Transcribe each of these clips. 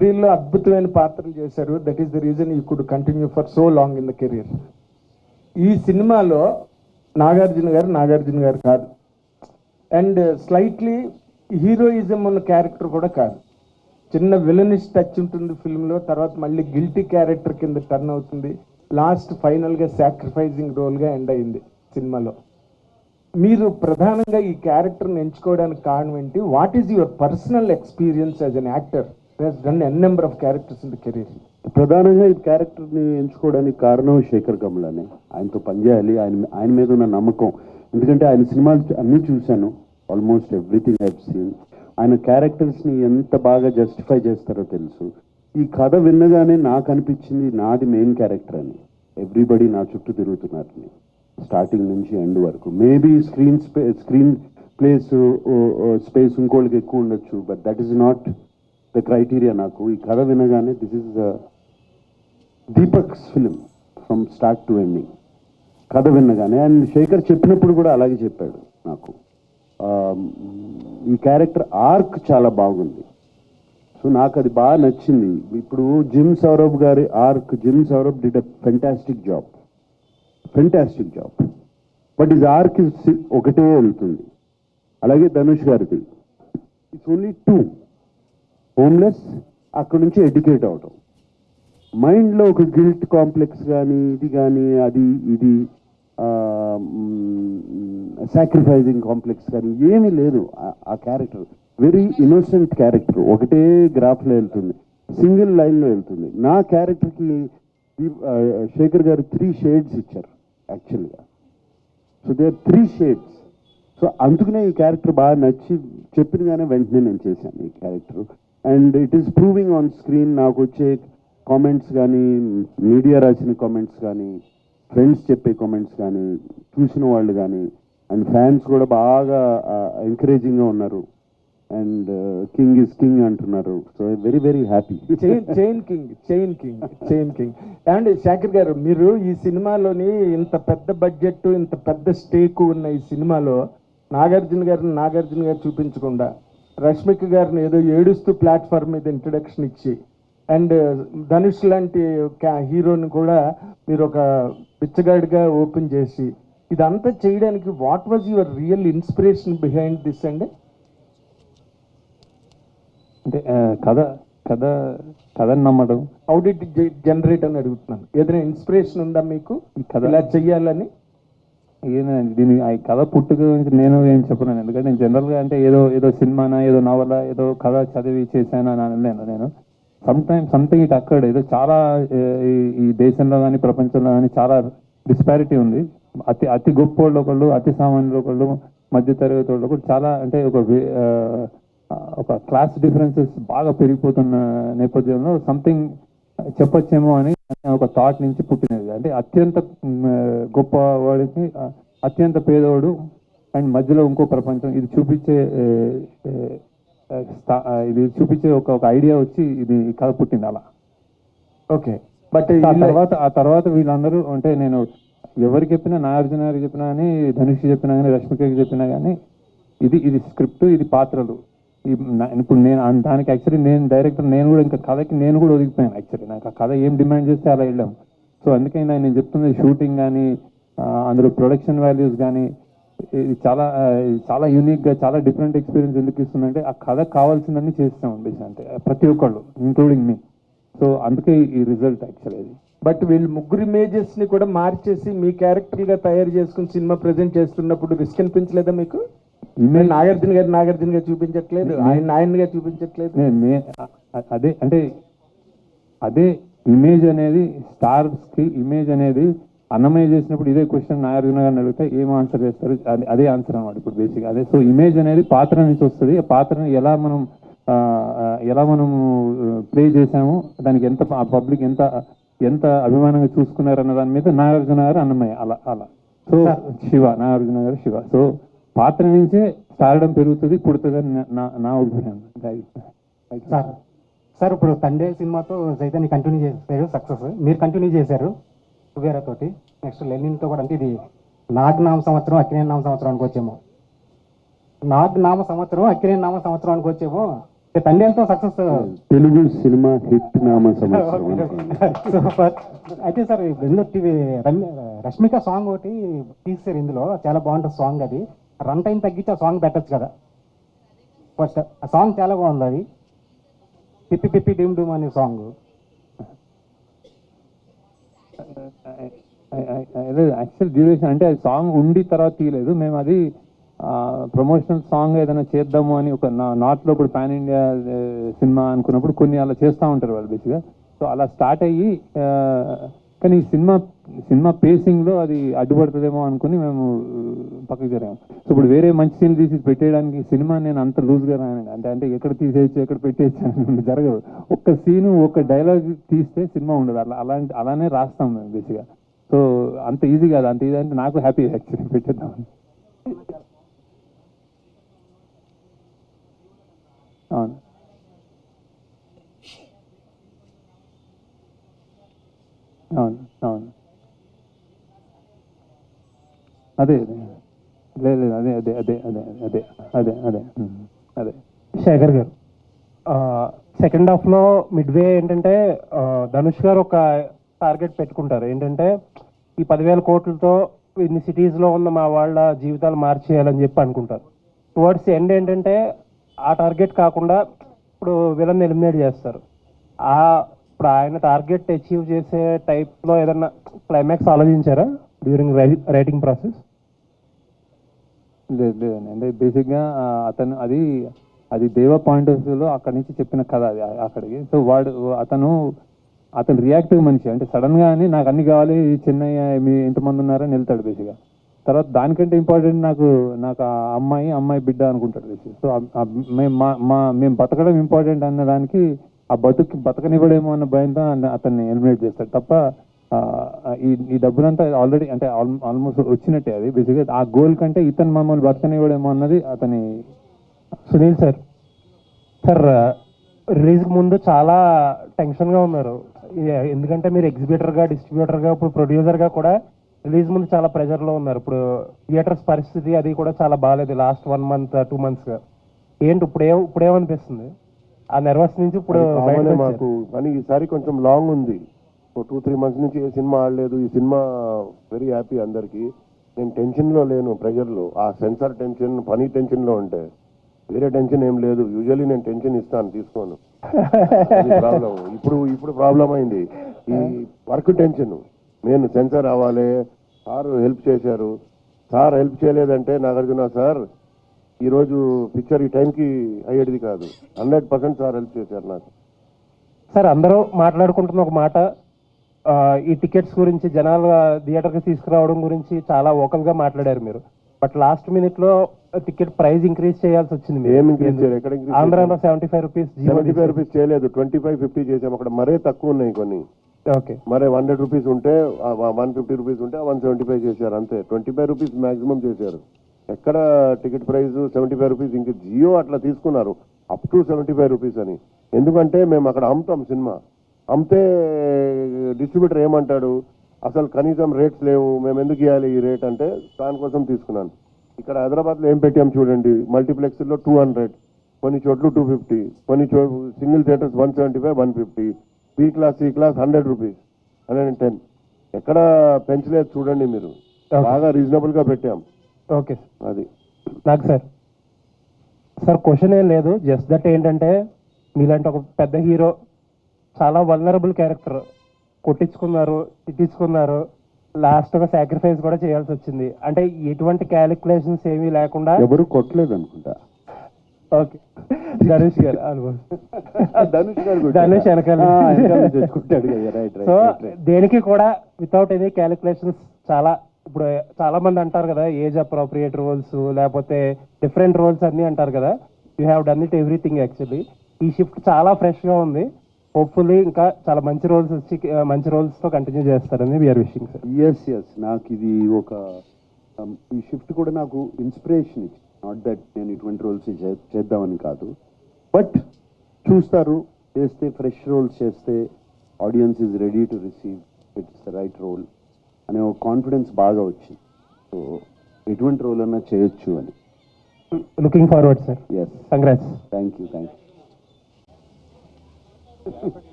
వీళ్ళు అద్భుతమైన పాత్రలు చేశారు. That is the reason you could continue for so long in the career. ఈ సినిమాలో నాగార్జున గారు కాదు, అండ్ స్లైట్లీ హీరోయిజం ఉన్న క్యారెక్టర్ కూడా కాదు. చిన్న విలనిష్ టచ్ ఉంటుంది ఫిల్మ్లో, తర్వాత మళ్ళీ గిల్టీ క్యారెక్టర్ కింద టర్న్ అవుతుంది, లాస్ట్ ఫైనల్గా సాక్రిఫైజింగ్ రోల్గా ఎండ్ అయింది సినిమాలో. మీరు ప్రధానంగా ఈ క్యారెక్టర్ని ఎంచుకోవడానికి కారణం ఏంటి? What is your personal experience as an actor who has done an number of characters in the career? ప్రధానంగా ఈ క్యారెక్టర్ని ఎంచుకోవడానికి కారణం శేఖర్ కమలానే. ఆయనతో పనిచేయాలి, ఆయన మీద ఉన్న నమ్మకం. ఎందుకంటే ఆయన సినిమాలు అన్నీ చూశాను, almost everything I have seen. ఆయన క్యారెక్టర్స్ని ఎంత బాగా జస్టిఫై చేస్తారో తెలుసు. ఈ కథ విన్నగానే నాకు అనిపించింది నాది మెయిన్ క్యారెక్టర్ అని. ఎవ్రీబడి నా చుట్టూ తిరుగుతున్నారని, స్టార్టింగ్ నుంచి ఎండ్ వరకు. మేబీ స్క్రీన్ స్పేస్ ఇంకోళ్ళకి ఎక్కువ ఉండొచ్చు, but that is not the criteria. నాకు ఈ కథ వినగానే this is Deepak's film from start to ending. కథ విన్నగానే, అండ్ శేఖర్ చెప్పినప్పుడు కూడా అలాగే చెప్పాడు నాకు. ఈ క్యారెక్టర్ ఆర్క్ చాలా బాగుంది, సో నాకు అది బాగా నచ్చింది. ఇప్పుడు జిమ్ సౌరభ్ గారి arc, gym Saurabh did a fantastic job, but is arc ఒకటే వెళ్తుంది. అలాగే ధనుష్ గారిది ఇట్స్ ఓన్లీ 2, హోమ్లెస్, అక్కడి నుంచి ఎడ్యుకేట్ అవడం, మైండ్లో ఒక గిల్ట్ కాంప్లెక్స్ కానీ ఇది కానీ అది ఇది సాక్రిఫైజింగ్ కాంప్లెక్స్ కానీ ఏమీ లేదు. ఆ క్యారెక్టర్ వెరీ ఇన్నోసెంట్ క్యారెక్టర్, ఒకటే గ్రాఫ్లో వెళ్తుంది, సింగిల్ లైన్లో వెళ్తుంది. నా క్యారెక్టర్కి శేఖర్ గారు 3 షేడ్స్ ఇచ్చారు యాక్చువల్గా. So they are 3 shades. So అందుకనే ఈ క్యారెక్టర్ బాగా నచ్చి చెప్పినగానే వెంటనే నేను చేశాను ఈ character. And it is proving on screen. నాకు వచ్చే కామెంట్స్ కానీ, మీడియా రాసిన కామెంట్స్ కానీ, ఫ్రెండ్స్ చెప్పే కామెంట్స్ కానీ, చూసిన వాళ్ళు కానీ, అండ్ ఫ్యాన్స్ కూడా బాగా ఎంకరేజింగ్గా ఉన్నారు. అండ్ కింగ్ ఇస్ కింగ్ అంటున్నారు. So very very happy. Chain king. And Shekhar గారు, మీరు ఈ సినిమాలోని ఇంత పెద్ద బడ్జెట్, ఇంత పెద్ద స్టేక్ ఉన్న ఈ సినిమాలో నాగార్జున గారు చూపించకుండా రష్మిక గారిని ఏదో ఏడుస్తూ ప్లాట్ఫామ్ మీద ఇంట్రడక్షన్ ఇచ్చి, అండ్ ధనుష్ లాంటి హీరోని కూడా మీరు ఒక బిచ్చగాడిగా ఓపెన్ చేసి, ఇదంతా చేయడానికి what was your real inspiration behind this? And అంటే కథ నమ్మడం, హౌ డిడ్ ఇట్ జనరేట్ అని అడుగుతున్నాను. ఏదైనా ఇన్స్పిరేషన్ ఉందా మీకు ఈ కథ ఇలా చెయ్యాలని? దీని కథ పుట్టుక గురించి నేను ఏం చెప్పను, ఎందుకంటే నేను జనరల్గా అంటే ఏదో సినిమానా, ఏదో నవల, ఏదో కథ చదివి చేశాను అని అనలేను నేను. Something it occurred. ఏదో చాలా ఈ దేశంలో కానీ ప్రపంచంలో కానీ చాలా డిస్పారిటీ ఉంది. అతి గొప్ప వాళ్ళు ఒకళ్ళు, అతి సామాన్యులు ఒకళ్ళు, మధ్య తరగతి వాళ్ళు ఒకళ్ళు, చాలా అంటే ఒక క్లాస్ డిఫరెన్సెస్ బాగా పెరిగిపోతున్న నేపథ్యంలో సంథింగ్ చెప్పొచ్చేమో అని ఒక థాట్ నుంచి పుట్టినది. అంటే అత్యంత గొప్ప వాడికి అత్యంత పేదవాడు అండ్ మధ్యలో ఇంకో ప్రపంచం, ఇది చూపించే ఒక ఐడియా వచ్చి ఇది కథ పుట్టింది అలా. ఓకే, బట్ ఆ తర్వాత వీళ్ళందరూ అంటే నేను ఎవరికి చెప్పినా, నాగార్జున గారికి చెప్పినా కానీ, ధనుష్ చెప్పినా కానీ, రష్మికకి చెప్పినా కానీ, ఇది స్క్రిప్ట్, ఇది పాత్రలు. ఇప్పుడు నేను దానికి యాక్చువల్లీ నేను డైరెక్టర్, నేను కూడా ఇంకా కథకి నేను కూడా ఒదిగిపోయాను. యాక్చువల్లీ నాకు ఆ కథ ఏం డిమాండ్ చేస్తే అలా వెళ్ళాం. సో అందుకే నేను చెప్తుంది షూటింగ్ కానీ, అందులో ప్రొడక్షన్ వాల్యూస్ కానీ, ఇది చాలా యూనిక్గా, చాలా డిఫరెంట్ ఎక్స్పీరియన్స్ ఎందుకు ఇస్తుందంటే ఆ కథ కావాల్సిందని చేస్తాం అండి, అంటే ప్రతి ఒక్కళ్ళు ఇంక్లూడింగ్ మీ. సో అందుకే ఈ రిజల్ట్ యాక్చువల్లీ. బట్ వీళ్ళు ముగ్గురు ఇమేజెస్ ని కూడా మార్చేసి మీ క్యారెక్టర్ గా తయారు చేసుకుని సినిమా ప్రెజెంట్ చేస్తున్నప్పుడు రిస్క్ అనిపించలేదా మీకు? నాగార్జున గారు చూపించట్లేదు, ఆయనగా చూపించట్లేదు. అదే అంటే అదే ఇమేజ్ అనేది, స్టార్స్ కి ఇమేజ్ అనేది అన్నమయ్య చేసినప్పుడు ఇదే క్వశ్చన్ నాగార్జున గారిని అడిగితే ఏం ఆన్సర్ చేస్తారు, అదే ఆన్సర్ అన్నమాట ఇప్పుడు బేసిక్ అదే. సో ఇమేజ్ అనేది పాత్ర నుంచి వస్తుంది. ఆ పాత్రని ఎలా మనం ప్లే చేసాము, దానికి ఎంత పబ్లిక్ ఎంత అభిమానంగా చూసుకున్నారు అన్న దాని మీద నాగార్జున గారు, అన్నమయ్య అలా. సో నాగార్జున గారు శివ. సో పాత్ర నుంచే సారడం పెరుగుతుంది, పుడుతుందని నా అభిప్రాయం. సార్ ఇప్పుడు తండే సినిమాతో చైతన్య కంటిన్యూ చేశారు, సక్సెస్. మీరు కంటిన్యూ చేశారు కుబేరా తోటి, నెక్స్ట్ లెనిన్తో కూడా. అంటే ఇది నాగనామ సంవత్సరం, అక్కినేని నామ సంవత్సరం అనుకోవచ్చేమో. నాగనామ సంవత్సరం, అక్కినేని నామ సంవత్సరం అనుకోవచ్చేమో. తండ్రితో సక్సెస్ తెలుగు సినిమా హిట్ నామ సంవత్సరం అనుకోండి. సూపర్. అయితే సార్ ఇందులో రష్మిక సాంగ్ ఒకటి తీసారు ఇందులో, చాలా బాగుంటుంది సాంగ్. అది రన్ టైం తగ్గించి ఆ సాంగ్ పెట్టచ్చు కదా. ఫస్ట్ ఆ సాంగ్ చాలా బాగుంది. అది పిప్పి పిప్పి డిమ్ డూమ్ అనే సాంగ్. యాక్చువల్ డ్యూరేషన్ అంటే అది సాంగ్ ఉండి తర్వాత తీయలేదు మేము. అది ప్రమోషనల్ సాంగ్ ఏదైనా చేద్దాము అని ఒక నార్త్లో ఇప్పుడు పాన్ ఇండియా సినిమా అనుకున్నప్పుడు కొన్ని అలా చేస్తూ ఉంటారు వాళ్ళు బేసిక్గా. సో అలా స్టార్ట్ అయ్యి కానీ సినిమా పేసింగ్లో అది అడ్డుపడుతుందేమో అనుకుని మేము పక్కకి జరిగాము. సో ఇప్పుడు వేరే మంచి సీన్లు తీసి పెట్టేయడానికి సినిమా నేను అంత లూజ్గా రానండి. అంటే ఎక్కడ తీసేయచ్చు ఎక్కడ పెట్టేయచ్చు అని జరగదు. ఒక్క సీను ఒక డైలాగ్ తీస్తే సినిమా ఉండదు. అలానే రాస్తాం మేము బేసిక్గా. సో అంత ఈజీ కాదు. అంత ఈజీ అంటే నాకు హ్యాపీ యాక్చువల్లీ పెట్టేద్దామని. అవును అవును అవును అదే లేదు అదే అదే అదే అదే అదే అదే అదే అదే శేఖర్ గారు, సెకండ్ హాఫ్లో మిడ్వే ఏంటంటే ధనుష్ గారు ఒక టార్గెట్ పెట్టుకుంటారు. ఏంటంటే ఈ 10,000 కోట్లతో ఇన్ని సిటీస్లో ఉన్న మా వాళ్ళ జీవితాలు మార్చేయాలని చెప్పి అనుకుంటారు. టువర్డ్స్ ఎండ్ ఏంటంటే ఆ టార్గెట్ కాకుండా ఇప్పుడు విలన్ ఎలిమినేట్ చేస్తారు. ఇప్పుడు ఆయన టార్గెట్ అచీవ్ చేసే టైప్లో ఏదన్నా క్లైమాక్స్ ఆలోచించారా డ్యూరింగ్ రైటింగ్ ప్రాసెస్? లేదండి. అంటే బేసిక్గా అతను అది దేవ పాయింట్ ఆఫ్ వ్యూలో అక్కడి నుంచి చెప్పిన కథ అది అక్కడికి. సో అతను రియాక్టివ్ మనిషి. అంటే సడన్గా అని నాకు అన్ని కావాలి చెన్నై మీ ఎంతమంది ఉన్నారని వెళ్తాడు బేసిక్గా. తర్వాత దానికంటే ఇంపార్టెంట్ నాకు ఆ అమ్మాయి బిడ్డ అనుకుంటాడు బేసిక్. సో మేము బతకడం ఇంపార్టెంట్ అన్నదానికి ఆ బతకనివ్వడేమో అన్న భయంతో అతన్ని ఎలిమినేట్ చేస్తాడు తప్ప ఈ డబ్బులంతా ఆల్రెడీ అంటే ఆల్మోస్ట్ వచ్చినట్టే. అది బేసిక్గా ఆ గోల్ కంటే ఇతను మమ్మల్ని బతకనివ్వడేమో అన్నది అతని. సునీల్ సార్, రిలీజ్ ముందు చాలా టెన్షన్గా ఉన్నారు. ఎందుకంటే మీరు ఎగ్జిబిటర్గా, డిస్ట్రిబ్యూటర్గా, ఇప్పుడు ప్రొడ్యూసర్గా కూడా రిలీజ్ ముందు చాలా ప్రెషర్లో ఉన్నారు. ఇప్పుడు థియేటర్స్ పరిస్థితి అది కూడా చాలా బాగాలేదు లాస్ట్ 1 month 2 months. ఏంటి ఇప్పుడేమనిపిస్తుంది ఆ నర్వస్ నుంచి? ఇప్పుడు మాకు కానీ ఈసారి కొంచెం లాంగ్ ఉంది. 2-3 months నుంచి ఏ సినిమా ఆడలేదు. ఈ సినిమా వెరీ హ్యాపీ అందరికి. నేను టెన్షన్లో లేను, ప్రెషర్లో. ఆ సెన్సార్ టెన్షన్, పని టెన్షన్లో ఉంటే వేరే టెన్షన్ ఏం లేదు. యూజువల్లీ నేను టెన్షన్ ఇస్తాను, తీసుకోను. ప్రాబ్లం ఇప్పుడు ప్రాబ్లం అయింది ఈ వర్క్ టెన్షన్. నేను సెన్సార్ అవ్వాలి, సార్ హెల్ప్ చేశారు. సార్ హెల్ప్ చేయలేదంటే నాగార్జున సార్ ఈరోజు పిక్చర్ ఈ టైంకి అయ్యేది కాదు. 100% సార్ హెల్ప్ చేశారు నాకు. సార్, అందరూ మాట్లాడుకుంటున్న ఒక మాట, ఈ టికెట్స్ గురించి, జనాలు థియేటర్కి తీసుకురావడం గురించి చాలా ఓకల్గా మాట్లాడారు మీరు. బట్ లాస్ట్ మినిట్లో టికెట్ ప్రైస్ ఇంక్రీజ్ చేయాల్సి వచ్చింది. ఆంధ్రాలో 75 రూపీస్, 75 రూపీస్ చేయలేదు, 25-50 చేసాం. అక్కడ మరే తక్కువ ఉన్నాయి కొన్ని. ఓకే, మరే 100 రూపీస్ ఉంటే 150 రూపీస్ ఉంటే 175 చేశారు అంతే. 25 రూపీస్ మాక్సిమం చేశారు. ఎక్కడ టికెట్ ప్రైస్ 75 రూపీస్. ఇంక జియో అట్లా తీసుకున్నారు అప్ టు 75 రూపీస్ అని. ఎందుకంటే మేము అక్కడ అమ్ముతాం సినిమా. అమ్మితే డిస్ట్రిబ్యూటర్ ఏమంటాడు, అసలు కనీసం రేట్స్ లేవు, మేము ఎందుకు ఇవ్వాలి ఈ రేట్ అంటే దానికోసం తీసుకున్నాను. ఇక్కడ హైదరాబాద్లో ఏం పెట్టాం చూడండి, మల్టీప్లెక్స్లో 200, కొన్ని చోట్ల 250, కొన్ని single theatres 175, 150, B class, C class 100 rupees, 110. ఎక్కడ పెంచలేదు చూడండి మీరు. బాగా రీజనబుల్ గా పెట్టాం. ఓకే, అది నాకు సార్ క్వశ్చన్ ఏం లేదు, జస్ట్ దట్ ఏంటంటే మీలాంటి ఒక పెద్ద హీరో, చాలా వల్నరబుల్ క్యారెక్టర్, కొట్టించుకున్నారు, తిట్టించుకున్నారు, లాస్ట్గా సాక్రిఫైస్ కూడా చేయాల్సి వచ్చింది. అంటే ఎటువంటి క్యాలిక్యులేషన్స్ ఏమీ లేకుండా. ఎవరు కొట్టలేదు అనుకుంటా. ఓకే, ధనుష్ గారు ధనుష్ వెనకాల. సో దేనికి కూడా వితౌట్ ఎనీ క్యాలిక్యులేషన్స్ చాలా. ఇప్పుడు చాలా మంది అంటారు కదా, ఏజ్ అప్రోప్రియేట్ రోల్స్, లేకపోతే డిఫరెంట్ రోల్స్ అన్ని అంటారు కదా. You have done it everything actually. ఈ షిఫ్ట్ చాలా ఫ్రెష్గా ఉంది. హోప్ఫుల్లీ ఇంకా చాలా మంచి రోల్స్ వచ్చి మంచి రోల్స్తో కంటిన్యూ చేస్తారని వీఆర్ విషింగ్ సార్. ఎస్ నాకు ఇది ఒక ఈ షిఫ్ట్ కూడా నాకు ఇన్స్పిరేషన్ ఇచ్చింది. నాట్ దట్ నేను ఇటువంటి రోల్స్ చేద్దామని కాదు, బట్ చూస్తారు, చేస్తే ఫ్రెష్ రోల్స్ చేస్తే audience is ready to receive it's the right role అనే ఒక కాన్ఫిడెన్స్ బాగా వచ్చింది. సో ఎటువంటి రోల్ అన్నా చేయొచ్చు అని. Looking forward sir. Yes, congrats. Thank you.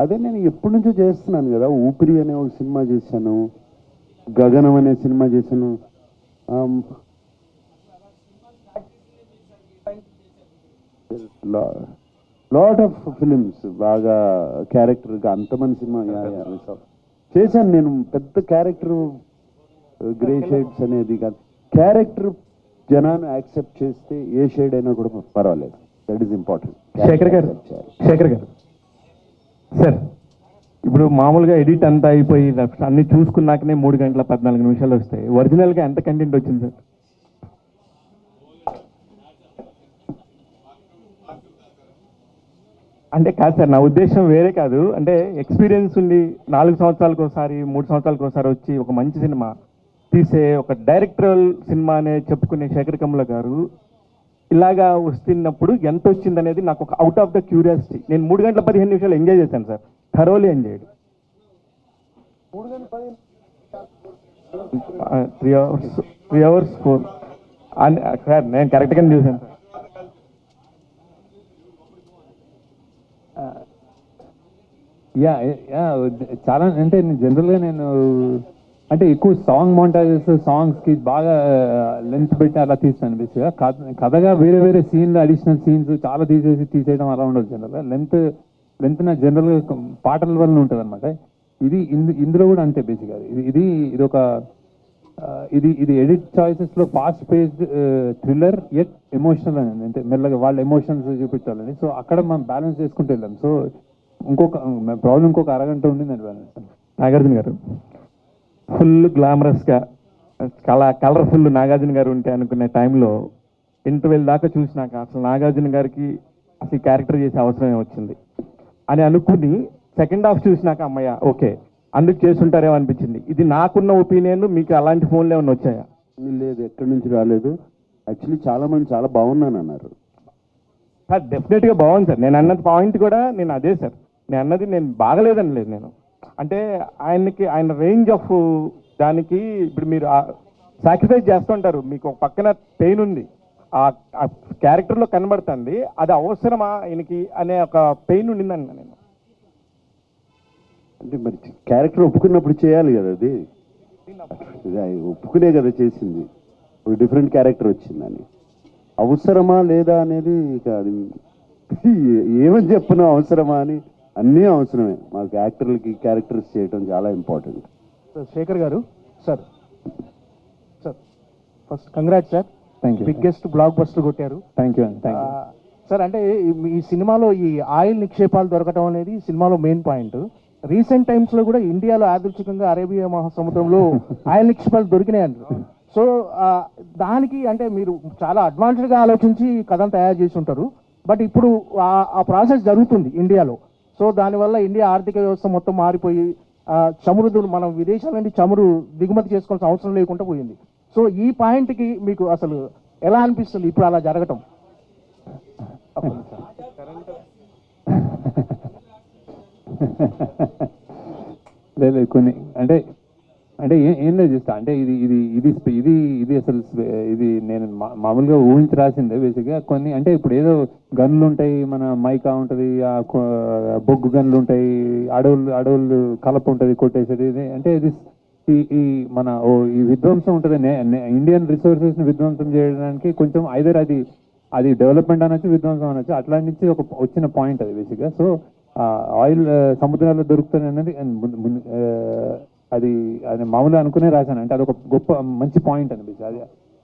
అదే నేను ఎప్పటి నుంచో చేస్తున్నాను కదా. ఊపిరి అనే ఒక సినిమా చేశాను, గగనం అనే సినిమా చేశాను. లాట్ ఆఫ్ ఫిలిమ్స్ బాగా క్యారెక్టర్గా అంతమంది సినిమా చేశాను నేను. పెద్ద క్యారెక్టర్ గ్రే షేడ్స్ అనేది కాదు, క్యారెక్టర్ జనాన్ని యాక్సెప్ట్ చేస్తే ఏ షేడ్ అయినా కూడా పర్వాలేదు. That is important. శేఖర్ గారు సార్, ఇప్పుడు మామూలుగా ఎడిట్ అంతా అయిపోయి అన్ని చూసుకున్నాకనే 3 గంటల 14 నిమిషాలు వస్తాయి. ఒరిజినల్గా ఎంత కంటెంట్ వచ్చింది సార్? అంటే కాదు సార్, నా ఉద్దేశం వేరే కాదు. అంటే ఎక్స్పీరియన్స్ ఉండి 4 సంవత్సరాలకు ఒకసారి 3 సంవత్సరాలకు ఒకసారి వచ్చి ఒక మంచి సినిమా తీసే ఒక డైరెక్టరల్ సినిమా అనే చెప్పుకునే శేఖర్ కమ్ముల గారు ఇలాగా వస్తున్నప్పుడు ఎంత వచ్చింది అనేది నాకు ఒక అవుట్ ఆఫ్ ద క్యూరియాసిటీ. నేను 3 గంటల 15 నిమిషాలు ఎంజాయ్ చేశాను sir, thoroughly enjoyed. 3 hours 4 sir, నేను కరెక్ట్గానే చూశాను సార్. యా యా చాలా. అంటే జనరల్గా నేను అంటే ఎక్కువ సాంగ్ మోంటాజెస్, సాంగ్స్కి బాగా లెంత్ పెట్టి అలా తీస్తాను. బేసిక్గా కథగా వేరే వేరే సీన్లు, అడిషనల్ సీన్స్ చాలా తీసేయడం అలా ఉండదు. జనరల్గా లెంత్ నా జనరల్గా పాటల వల్ల ఉంటుంది అనమాట. ఇందులో కూడా అంతే బేసిక్గా. ఇది ఒక ఇది ఎడిట్ చాయిసెస్లో fast paced thriller at emotional అని, అంటే మెల్లగా వాళ్ళ ఎమోషన్స్ చూపించాలని. సో అక్కడ మనం బ్యాలెన్స్ చేసుకుంటూ వెళ్ళాం. సో ఇంకొక అరగంట ఉండిందండి బ్యాలెన్స్. నాగార్జున గారు ఫుల్ గ్లామరస్గా కలర్ఫుల్ నాగార్జున గారు ఉంటే అనుకునే టైంలో ఇంటర్వెల్ దాకా చూసినాక అసలు నాగార్జున గారికి అసలు క్యారెక్టర్ చేసే అవసరమే వచ్చింది అని అనుకుని సెకండ్ హాఫ్ చూసినాక అమ్మయ్య ఓకే అందుకు చేస్తుంటారేమో అనిపించింది. ఇది నాకున్న ఒపీనియన్. మీకు అలాంటి ఫోన్లు ఏమైనా వచ్చాయా? లేదు, ఎక్కడి నుంచి రాలేదు. యాక్చువల్లీ చాలా మంది చాలా బాగున్నాను అన్నారు సార్. డెఫినెట్గా బాగుంది సార్. నేను అన్నది పాయింట్ కూడా నేను అదే సార్. నేను అన్నది నేను బాగలేదని లేదు. నేను అంటే ఆయన రేంజ్ ఆఫ్ దానికి ఇప్పుడు మీరు సాక్రిఫైస్ చేస్తుంటారు. మీకు ఒక పక్కన పెయిన్ ఉంది, ఆ క్యారెక్టర్లో కనబడుతుంది. అది అవసరమా ఆయనకి అనే ఒక పెయిన్ ఉండిందండి. నేను అంటే మరి క్యారెక్టర్ ఒప్పుకున్నప్పుడు చేయాలి కదా. అది ఒప్పుకునే కదా చేసింది. ఒక డిఫరెంట్ క్యారెక్టర్ వచ్చిందని అవసరమా లేదా అనేది ఇక అది ఏమని చెప్పను. అవసరమా అని అన్నీ అవసరమే. మాకు యాక్టర్లకి క్యారెక్టర్స్ చేయడం చాలా ఇంపార్టెంట్. శేఖర్ గారు sir first congrats sir. Thank you. Biggest block buster కొట్టారు. థ్యాంక్ యూ అండి. Thank you sir. అంటే ఈ సినిమాలో ఈ ఆయిల్ నిక్షేపాలు దొరకడం అనేది సినిమాలో మెయిన్ పాయింట్. రీసెంట్ టైమ్స్ లో కూడా ఇండియాలో యాదృచ్ఛికంగా అరేబియా మహాసముద్రంలో ఆయిల్ నిక్షేపాలు దొరికినాయి అంటారు. సో దానికి అంటే మీరు చాలా అడ్వాన్స్డ్గా ఆలోచించి కథను తయారు చేసి ఉంటారు. బట్ ఇప్పుడు ఆ ప్రాసెస్ జరుగుతుంది ఇండియాలో. సో దానివల్ల ఇండియా ఆర్థిక వ్యవస్థ మొత్తం మారిపోయి చమురు మనం విదేశాల నుండి చమురు దిగుమతి చేసుకోవాల్సిన అవసరం లేకుండా పోయింది. సో ఈ పాయింట్కి మీకు అసలు ఎలా అనిపిస్తుంది ఇప్పుడు అలా జరగటం? లేదు కొన్ని అంటే ఏం లేదు చేస్తా. అంటే ఇది అసలు ఇది నేను మామూలుగా ఊహించి రాసిందే బేసిక్గా. కొన్ని అంటే ఇప్పుడు ఏదో గన్లు ఉంటాయి, మన మైకా ఉంటుంది, బొగ్గు గన్లు ఉంటాయి, అడవులు కలప ఉంటుంది కొట్టేసేది. అంటే ఇది ఈ మన ఈ విధ్వంసం ఉంటుంది. ఇండియన్ రిసోర్సెస్ని విధ్వంసం చేయడానికి కొంచెం ఐదర్ అది డెవలప్మెంట్ అనొచ్చు, విధ్వంసం అనొచ్చు. అట్లా నుంచి ఒక వచ్చిన పాయింట్ అది బేసిక్గా. సో ఆయిల్ సముద్రాల్లో దొరుకుతుంది అనేది అది మామూలుగా అనుకునే రాశాను. అంటే అది ఒక గొప్ప మంచి పాయింట్ అనిపించింది అది.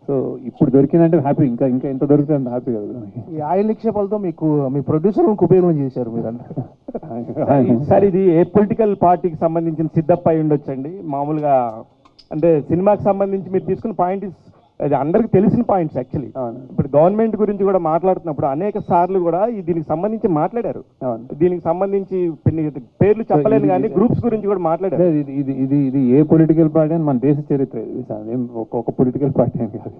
సో ఇప్పుడు దొరికిందంటే హ్యాపీ. ఇంకా ఎంత దొరికితే అంత హ్యాపీ కదా. ఈ ఆయిల్ నిక్షేపాలతో మీ ప్రొడ్యూసర్లకు ఉపయోగం చేశారు మీరు. సార్ ఇది ఏ పొలిటికల్ పార్టీకి సంబంధించిన సిద్ధప్ప అయి ఉండొచ్చండి మామూలుగా. అంటే సినిమాకి సంబంధించి మీరు తీసుకున్న పాయింట్ అది అందరికి తెలిసిన పాయింట్స్ యాక్చువల్లీ. ఇప్పుడు గవర్నమెంట్ గురించి కూడా మాట్లాడుతున్నప్పుడు అనేక సార్లు కూడా దీనికి సంబంధించి మాట్లాడారు. దీనికి సంబంధించి పేర్లు చెప్పలేను కానీ గ్రూప్స్ గురించి కూడా మాట్లాడారు. ఇది ఏ పొలిటికల్ పార్టీ అని మన దేశ చరిత్ర. ఒక పొలిటికల్ పార్టీ అని కాదు.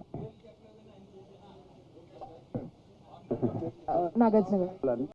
నాగార్జున గారు